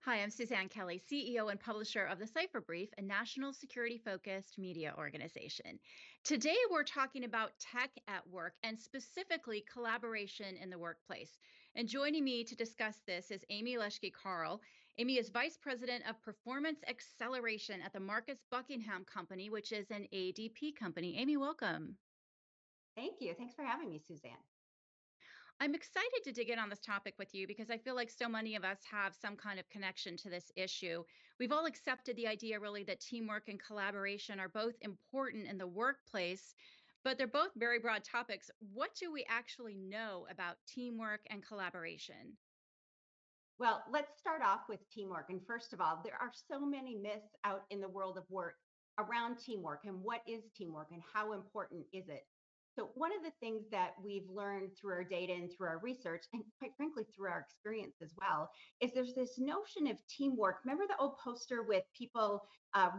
Hi, I'm Suzanne Kelly, CEO and publisher of the Cipher Brief, a national security focused media organization. Today, we're talking about tech at work and specifically collaboration in the workplace. And joining me to discuss this is Amy Leschke-Kahle. Amy is Vice President of Performance Acceleration at the Marcus Buckingham Company, which is an ADP company. Amy, welcome. Thank you. Thanks for having me, Suzanne. I'm excited to dig in on this topic with you because I feel like so many of us have some kind of connection to this issue. We've all accepted the idea, really, that teamwork and collaboration are both important in the workplace, but they're both very broad topics. What do we actually know about teamwork and collaboration? Well, let's start off with teamwork. And first of all, there are so many myths out in the world of work around teamwork and what is teamwork and how important is it? So, one of the things that we've learned through our data and through our research, and quite frankly, through our experience as well, is there's this notion of teamwork. Remember the old poster with people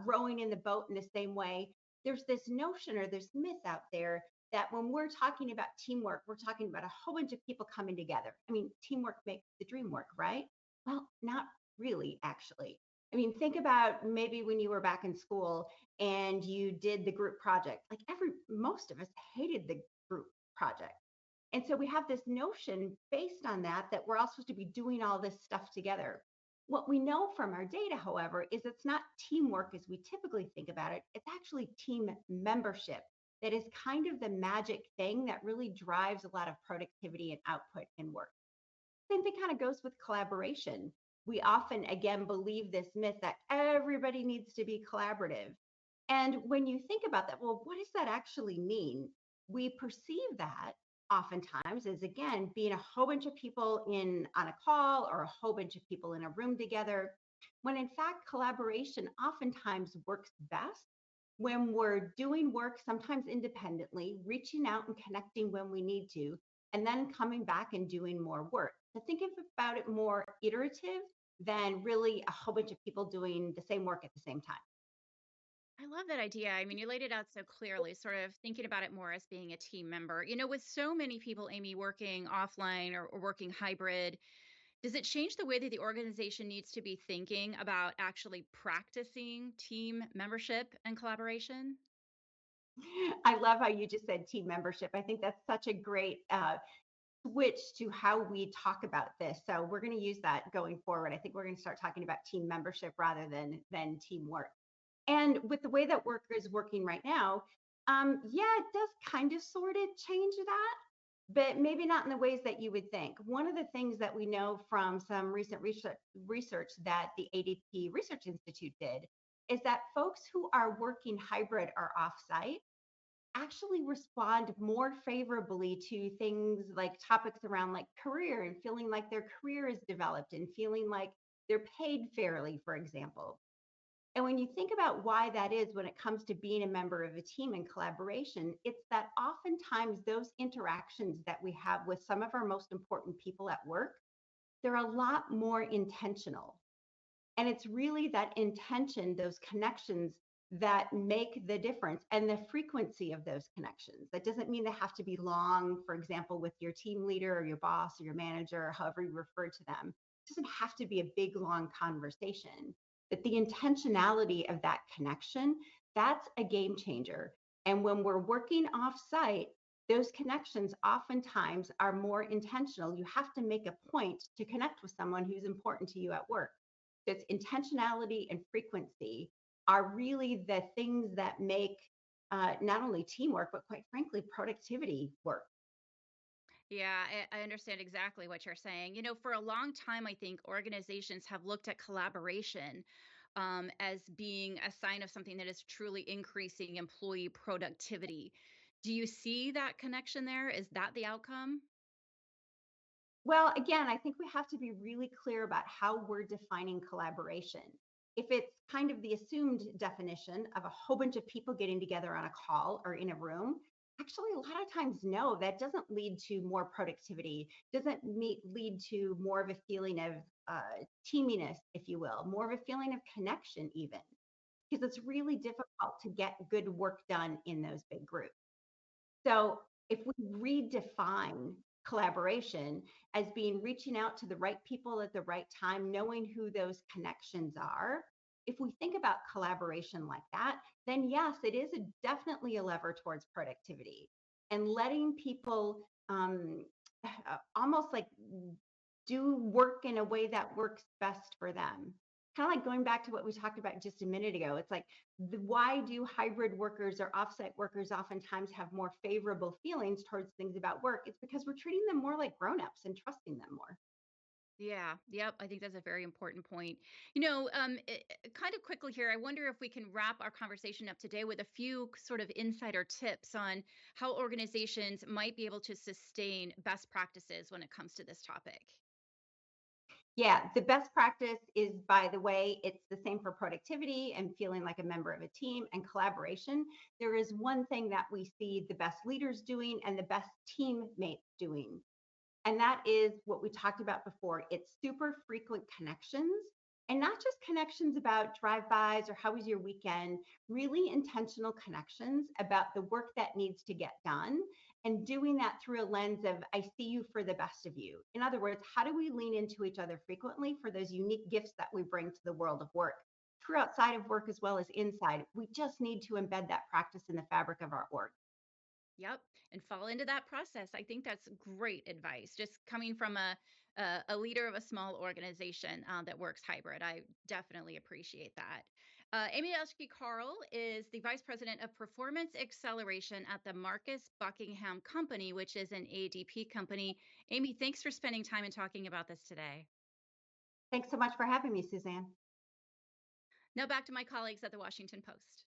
rowing in the boat in the same way? There's this notion or this myth out there that when we're talking about teamwork, we're talking about a whole bunch of people coming together. I mean, teamwork makes the dream work, right? Well, not really, actually. I mean, think about maybe when you were back in school and you did the group project. Like most of us hated the group project. And so we have this notion based on that we're all supposed to be doing all this stuff together. What we know from our data, however, is it's not teamwork as we typically think about it. It's actually team membership that is kind of the magic thing that really drives a lot of productivity and output in work. Same thing kind of goes with collaboration. We often, again, believe this myth that everybody needs to be collaborative. And when you think about that, well, what does that actually mean? We perceive that oftentimes as, again, being a whole bunch of people in on a call or a whole bunch of people in a room together, when in fact, collaboration oftentimes works best when we're doing work, sometimes independently, reaching out and connecting when we need to, and then coming back and doing more work. So think about it more iterative than really a whole bunch of people doing the same work at the same time. I love that idea. I mean, you laid it out so clearly, sort of thinking about it more as being a team member. With so many people, Amy, working offline or working hybrid, does it change the way that the organization needs to be thinking about actually practicing team membership and collaboration? I love how you just said team membership. I think that's such a great switch to how we talk about this. So we're going to use that going forward. I think we're going to start talking about team membership rather than teamwork. And with the way that work is working right now, yeah, it does kind of sort of change that, but maybe not in the ways that you would think. One of the things that we know from some recent research that the ADP Research Institute did is that folks who are working hybrid or offsite actually respond more favorably to things like topics around like career and feeling like their career is developed and feeling like they're paid fairly, for example. And when you think about why that is when it comes to being a member of a team and collaboration, it's that oftentimes those interactions that we have with some of our most important people at work, they're a lot more intentional. And it's really that intention, those connections that make the difference and the frequency of those connections. That doesn't mean they have to be long, for example, with your team leader or your boss or your manager, or however you refer to them. It doesn't have to be a big, long conversation. But the intentionality of that connection, that's a game changer. And when we're working off site, those connections oftentimes are more intentional. You have to make a point to connect with someone who's important to you at work. It's intentionality and frequency are really the things that make not only teamwork, but quite frankly, productivity work. Yeah, I understand exactly what you're saying. For a long time, I think organizations have looked at collaboration as being a sign of something that is truly increasing employee productivity. Do you see that connection there? Is that the outcome? Well, again, I think we have to be really clear about how we're defining collaboration. If it's kind of the assumed definition of a whole bunch of people getting together on a call or in a room, actually, a lot of times, no, that doesn't lead to more productivity, lead to more of a feeling of teaminess, if you will, more of a feeling of connection, even, because it's really difficult to get good work done in those big groups. So if we redefine collaboration as being reaching out to the right people at the right time, knowing who those connections are. If we think about collaboration like that, then yes, it is definitely a lever towards productivity and letting people almost like do work in a way that works best for them. Kind of like going back to what we talked about just a minute ago. It's like, why do hybrid workers or offsite workers oftentimes have more favorable feelings towards things about work? It's because we're treating them more like grown-ups and trusting them more. Yeah, yep. I think that's a very important point. Kind of quickly here, I wonder if we can wrap our conversation up today with a few sort of insider tips on how organizations might be able to sustain best practices when it comes to this topic. Yeah, the best practice is, by the way, it's the same for productivity and feeling like a member of a team and collaboration. There is one thing that we see the best leaders doing and the best teammates doing. And that is what we talked about before. It's super frequent connections and not just connections about drive-bys or how was your weekend, really intentional connections about the work that needs to get done and doing that through a lens of I see you for the best of you. In other words, how do we lean into each other frequently for those unique gifts that we bring to the world of work? True outside of work as well as inside. We just need to embed that practice in the fabric of our org. Yep, and fall into that process. I think that's great advice. Just coming from a leader of a small organization that works hybrid, I definitely appreciate that. Amy Leschke-Kahle is the vice president of performance acceleration at the Marcus Buckingham Company, which is an ADP company. Amy, thanks for spending time and talking about this today. Thanks so much for having me, Suzanne. Now back to my colleagues at the Washington Post.